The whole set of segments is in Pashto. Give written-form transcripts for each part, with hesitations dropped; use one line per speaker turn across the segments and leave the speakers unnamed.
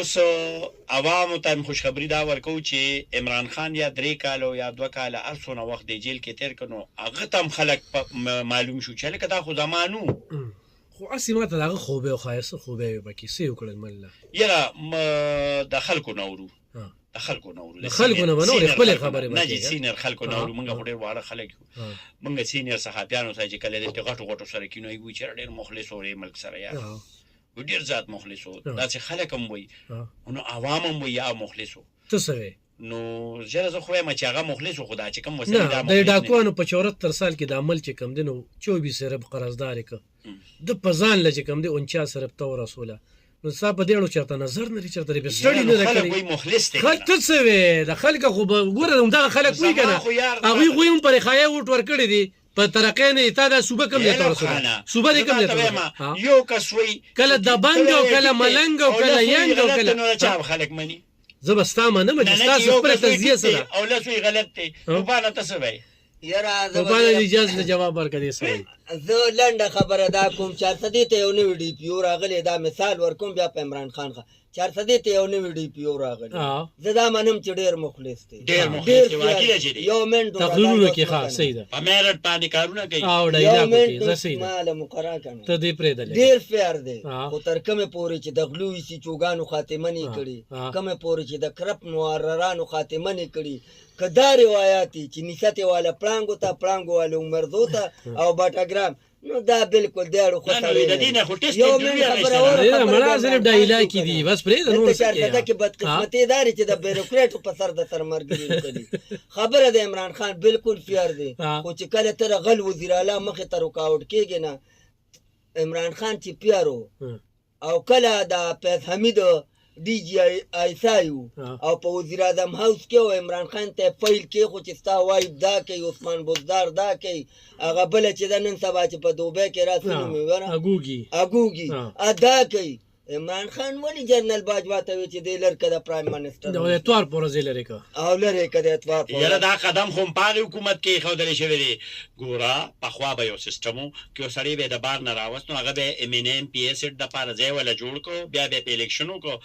اوس عوامو ته هم خوشخبري دا ورکوو چې عمران خان یا 3 کاله یا 2 کاله هر څونه وخت د جیل کې تېر کړ نو هغه ته هم خلک معلوم شو چې هلکه دا خو زمانو
خو هسې ما ته د هغه خوب یې وښایه څه خوب یې پکې څه یې وکړل مله
یاره د خلکو نه ورو د خلکو نه ورو
د خلکو نه به نه ورې خپلې خبرې به
نه چې سینیر خلکو نه ورو موږ خو ډېر واړه خلک یو موږ سینیر صحافیانو سره چې کله دلته غټو غټو سره کینو یې وایي چې ډېر مخلص و ملک سره یاره ډېر زیات مخلص و داسې خلک هم وایي نو عوام هم وایي یا مخلص و
ته څه وایې
نو ژره زه خو وایم چې هغه مخلص و خو دا چې کوم وسیلې دا
د ډاکوانو په 74 سال کې د عمل چې کم دی نو 24 ارب قرضدار یې که د په ځان له چې کم دی 49 ارب ته ورسوله نو ستا په دې اړه چېرته نظر نه لري چېرته یې سټډي نه ده کړې
خلک وایي مخلص دی
خلک ته څه وایې د خلکه خو به ګوره همدغه خلک وایي که نه هغوی خو یې هم پرې خایه ووټ ورکړی دی په ترقۍ نه تا دا صوبه کم دی ته ورسوله صوبه دې کم دی ته ورسوله
یو کس وایي
کله دبنګ او کله ملنګ او کله ینګ او کله
نو چا خلک مني
زه به ستا منم چې ستاسو خپله تجزیه څه ده
او لس وایي غلط دی توپانه ته څه وایي
توپانه اجازه د جواب ورکړه دې څه وایي
زه لنډه خبره دا کوم 400 ته یو نوی ډي پي او راغلی دا مثال ورکوم بیا په عمران خان 400 ته یو نوی ډي پي او راغلی زه دا منم چې ډېر مخلص دی
ډېر مخلص دی واقعي چې دی
یو منټ
تقریرونه کې ښه صحیح ده
په میرټ باندې کارونه کوي
او ډایلاګ کې زه صحیح ده
مال مقرره کړم
ته دې پرېږده
ډېر فیر دی خو تر کومه پورې چې د غلو ویسي چوګانو خاتمه نه کړي کومه پورې چې د کرپ موررانو خاتمه نه کړي کدا روایت چې نسات والا پړانګو ته پړانګو والا عمرزو ته او باټاګرام نو دا بالکل دیړو خو
سره د دینه خو ټیسټ
یو من خبره اوره
مړه زره ډایلاګ کې دي بس پرې د نور څه
کې بدقسمتي داري چې د بیروکریټو په سر د سرمرګري کړي خبره د عمران خان بالکل فیر دی خو چې کله تر غل وزیر اعلی مخه ته رکاوټ کېږي نه عمران خان چې پیارو او کله د پیس حمید D G आईसायू او په وزیر اعظم هاوس کې او عمران خان ته فایل کې خو چې ستا وای دا کوي عثمان بزدار دا کوي هغه بل چې د نن سبا چې په دوبه کې راځي نو وره اګوګي ادا کوي عمران خان ولی جنرال باجوا ته چې د لړکه د پرایم منسٹر
د اتوار پروژې لري کا
او لري کده اتوار
یره دا قدم خو په حکومت کې خودلې شوی دی ګورا په خوا به یو سیستمو کې سړی به د بار نه راوستنو هغه به ام ان ام پی اس د پاره ځای ولا جوړ کو بیا به الیکشنو کو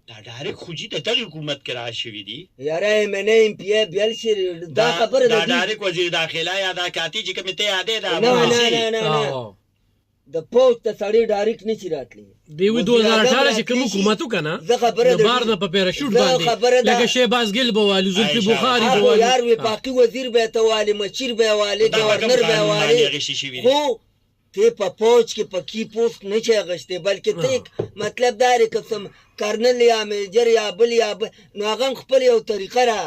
دا ډایرک خوجی د دغه حکومت کې راشي دي
یاره ام ان ام پی بیل شي دا خبره
ده دا ډایرک وزیر داخله یا دا کاتی چې کمیته یادې دا
نه د پوسټ ته سړی ډایرکټ نشي راتلی
دی 2018 چې کوم حکومت وکنه د بار نه په پیراشوټ باندې لکه شهباز ګل بوالي زلفي بخاري بوالي
یار وی پاکي وزیر به ته والی مشیر به والی گورنر به والی خو ته په پوسټ کې پکی پوسټ نه چي غشته بلکې ته مطلب داري قسم کرنل یا میجر یا بل یا نو هغه خپل یو طریقه را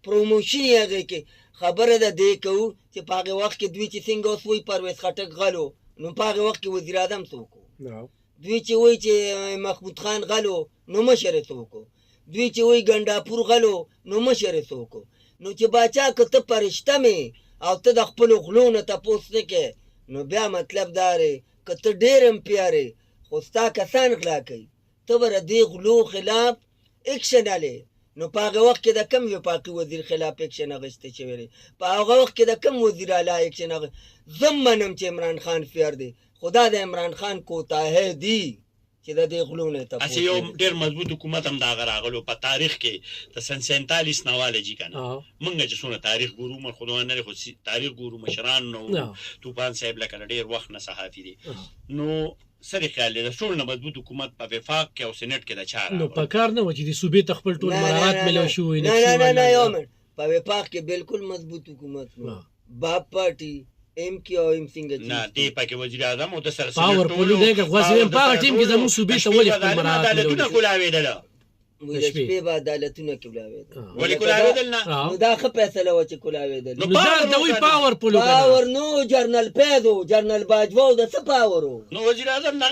پروموشن یې کې خبره ده دی کو چې په هغه وخت کې دوی چې څنګه اوس وی پرویز خټک غلو نو په هغه وخت کې وزیر اعظم څوک دوی چې وای چې محمود خان غلو نو مشر څوک دوی چې وای ګنداپور غلو نو مشر څوک نو چې باچا کته پرشته می او ته د خپل غلو نه تاسو نه کې نو بیا مطلب داري کته ډېرم پیاره خو ستا کسان غلا کوي ته ور دې غلو خلاف اکشن علي نو په هغه وخت کې د کم وفاقي وزیر خلاف اکشن اغشته شوی په هغه وخت کې د کم وزیر اعلی اکشن زمنم چې عمران خان فیر دی خدا د عمران خان کوتاه دی چې د دې غلونه ته
اسی یو ډېر مضبوط حکومت هم دا غراغلو په تاریخ کې د سن 47 نواله جی کنه مونږ چې څونه تاریخ ګورو مر خدای نه خو تاریخ ګورو مشران نو توپان صاحب لکه ډېر وخت نه صحافي دي نو سره خیال د ټول نه مضبوط حکومت په وفاق کې او سېنات کې د چار
نو په کار نه و چې د صوبې تخپل ټول مرارات ملو شو
نه یو په وفاق کې بالکل مضبوط حکومت نو باپ پارټي ام کې او ام څنګه
نه دی پکې وزیر اعظم او د سره
پاور پولیو دغه غوښیم په ټیم کې زمو صوبې ته ولې خپل مرارات
ملو کولاویدل
شپې به عدالتونه کولاویدل
ولې کولاویدل نه
نو دا ښه فیصله و چې کولاویدل
نو دا دوی پاور پولیو
پاور نو جرنل پیدو جرنل باجوا د څه پاورو
نو وزیر اعظم نه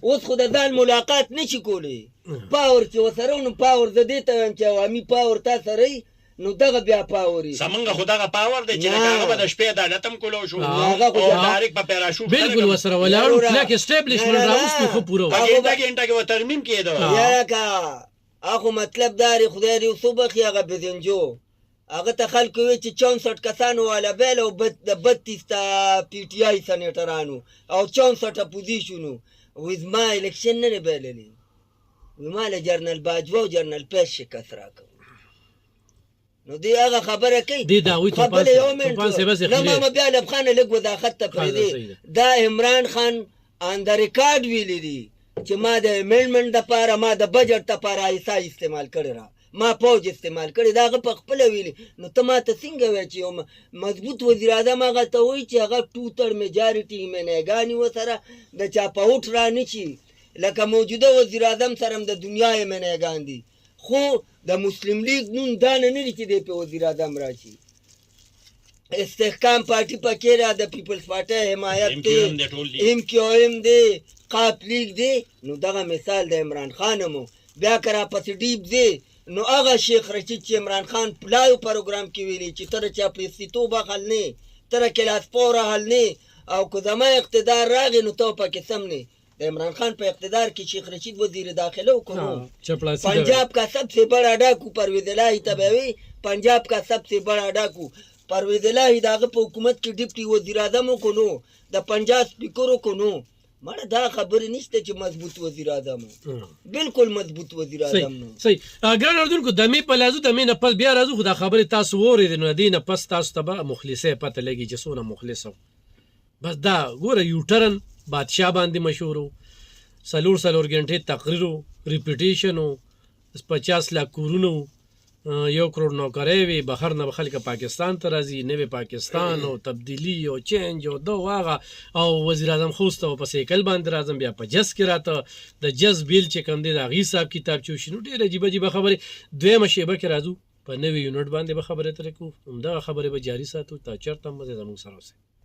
اوس خو د ځان ملاقات نشي کولی پاور چې وسره نو پاور د دې ته چې عوامي پاور تاسو رہی نو دغه بیا پاوري
سمنګ خدغه پاور دی چې هغه به د شپې عدالتم کولو شو هغه خو ډایرک په پیراشوټ
بالکل وسره ولاړو کلاک اسټابلیشمنت راوستي خو پورو
هغه ګنټه کې و ترمیم کېدو
یاره کا هغه مطلب داري خدای دې صبح هغه بزنجو هغه ته خلکو وی چې 64 کسانو والا بیل او د 32 تا پی ټی آی سېنیټرانو او 64 اپوزیشنو ویز ما الیکشن نه بیللی وی مال جنرال باجوه او جنرال پیس شکست راکړ نو دی هغه خبره کوي
دی داوی
خبره یو
توپان سے بس
نه ما بیا لب خان لګ وضاحت ته پرې دا عمران خان آن د ریکارډ ویلی دی چې ما د امندمنت لپاره ما د بجټ لپاره ایسا استعمال کړی را ما فوج استعمال کړی دا هغه په خپل ویلي نو ته ما ته څنګه وایې چې یو مضبوط وزیر اعظم هغه ته وایي چې هغه 2/3 میجارټي منېګانې ورسره د چا په اوټ را نه شي لکه موجوده وزیر اعظم سره هم د دنیا یې منېګان دي خو د مسلم لیگ نون دا نه لري چې دی په وزیر اعظم راشي استحکام پارټي پکې را د پیپلز پارټي حمایت دی ایم کیو ایم دی قاپ لیگ دی نو دغه مثال د عمران خان مو بیا کرا پس ډیپ دی نو هغه شیخ رشید چې عمران خان پلایو پروګرام کې ویلي چې تر چا پلیستو بخل نه تر کلاس پور حل نه او کو زما اقتدار راغی نو تو پکې سم نه د عمران خان په اقتدار کې شیخ رشید وزیر داخله وکړو पंजाब का सबसे बड़ा डाकू परवेज इलाही तबेवी पंजाब का सबसे बड़ा डाकू परवेज इलाही दागे पे हुकूमत की डिप्टी वजीर आजम को नो द पंजाब स्पीकर को नो मारे दा खबर निश्ते چې मजबूत वजीर आजम बिल्कुल मजबूत वजीर आजम نو
صحیح اگر اردن کو دمه پلازو دمه نه پس بیا راځو خدا خبره تاسو وره دي نو دینه پس تاسو ته مخلصه پته لګي چې سونه مخلصو بس دا ګوره یوټرن بادشاہ باندې مشهورو سلور غنټه تقریرو ریپیټیشنو 50 लाख کورونو 1 کروڑ نوکرې وي بهر نه خلک پاکستان ته راځي نوې پاکستان او تبدیلی او چینج او دو واغه او وزیر اعظم خوسته په سیکل باندې راځم بیا په جس کې راته د جس بیل چې کوم دی د غي صاحب کتاب چوشنو ډېر عجیب خبره دویمه شیبه کې راځو په نوې یونټ باندې به خبره ترې کو همدا خبره به جاری ساتو تا چرته مزه زموږ سره